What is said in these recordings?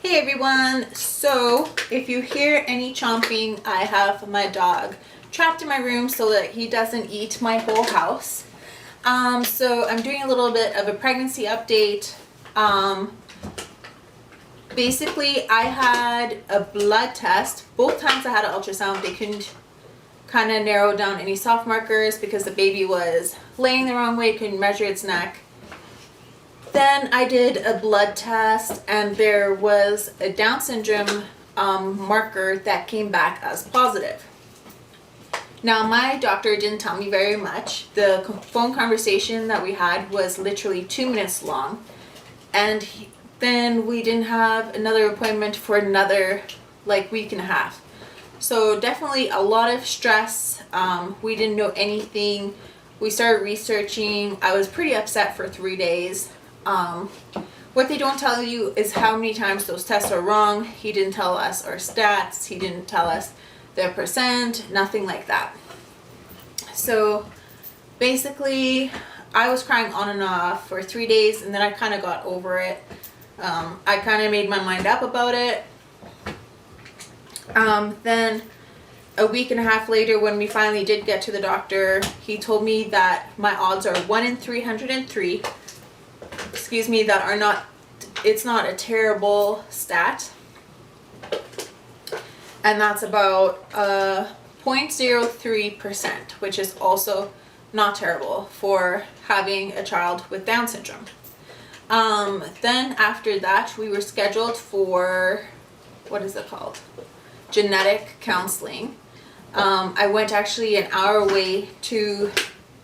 Hey everyone, so if you hear any chomping, I have my dog trapped in my room so that he doesn't eat my whole house. So I'm doing a little bit of a pregnancy update. Basically I had a blood test. Both times I had an ultrasound, they couldn't kind of narrow down any soft markers because the baby was laying the wrong way, couldn't measure its neck. Then I did a blood test and there was a Down syndrome marker that came back as positive. Now my doctor didn't tell me very much. The phone conversation that we had was literally 2 minutes long, and then we didn't have another appointment for another week and a half. So definitely a lot of stress. We didn't know anything. We started researching. I was pretty upset for 3 days. What they don't tell you is how many times those tests are wrong. He didn't tell us our stats. He didn't tell us the percent, nothing like that. So basically I was crying on and off for 3 days, and then I kind of got over it. I kind of made my mind up about it. Then a week and a half later, when we finally did get to the doctor, he told me that my odds are 1 in 303. Excuse me, that are not, it's not a terrible stat, and that's about 0.03%, which is also not terrible for having a child with Down syndrome. Then after that we were scheduled for, what is it called, genetic counseling. I went actually an hour away to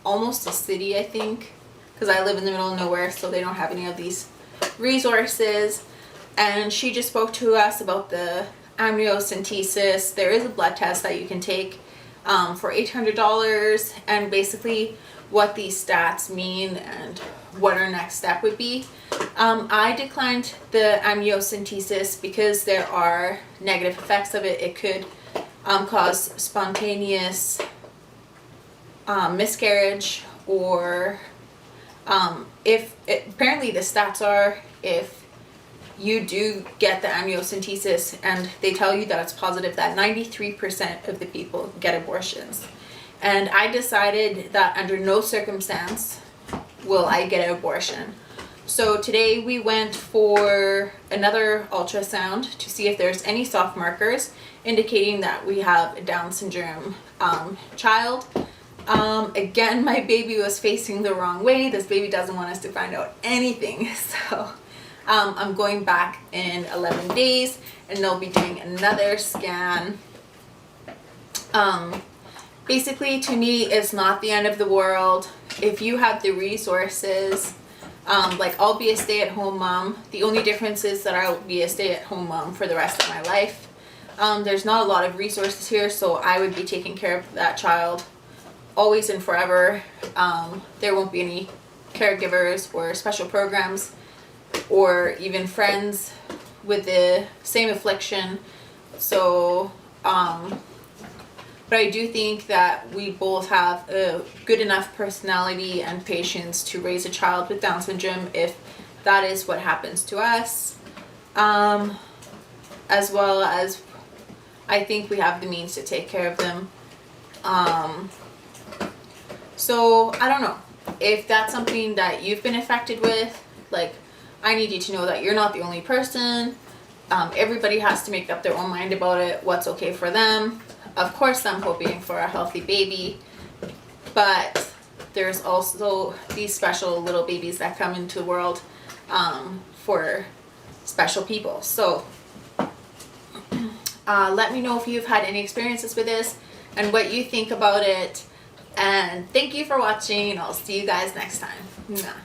almost a city, I think, because I live in the middle of nowhere, so they don't have any of these resources. And she just spoke to us about the amniocentesis. There is a blood test that you can take for $800, and basically what these stats mean and what our next step would be. I declined the amniocentesis because there are negative effects of it. It could cause spontaneous miscarriage, or apparently the stats are, if you do get the amniocentesis and they tell you that it's positive, that 93% of the people get abortions. And I decided that under no circumstance will I get an abortion. So today we went for another ultrasound to see if there's any soft markers indicating that we have a Down syndrome child. Again, my baby was facing the wrong way. This baby doesn't want us to find out anything. So I'm going back in 11 days and they'll be doing another scan. Basically, to me, it's not the end of the world. If you have the resources, I'll be a stay-at-home mom. The only difference is that I'll be a stay-at-home mom for the rest of my life. There's not a lot of resources here, so I would be taking care of that child always and forever. There won't be any caregivers or special programs or even friends with the same affliction. So but I do think that we both have a good enough personality and patience to raise a child with Down syndrome if that is what happens to us, as well as I think we have the means to take care of them. So I don't know if that's something that you've been affected with. I need you to know that you're not the only person. Everybody has to make up their own mind about it, what's okay for them. Of course I'm hoping for a healthy baby, but there's also these special little babies that come into the world for special people. So let me know if you've had any experiences with this and what you think about it. And thank you for watching, and I'll see you guys next time. Mwah.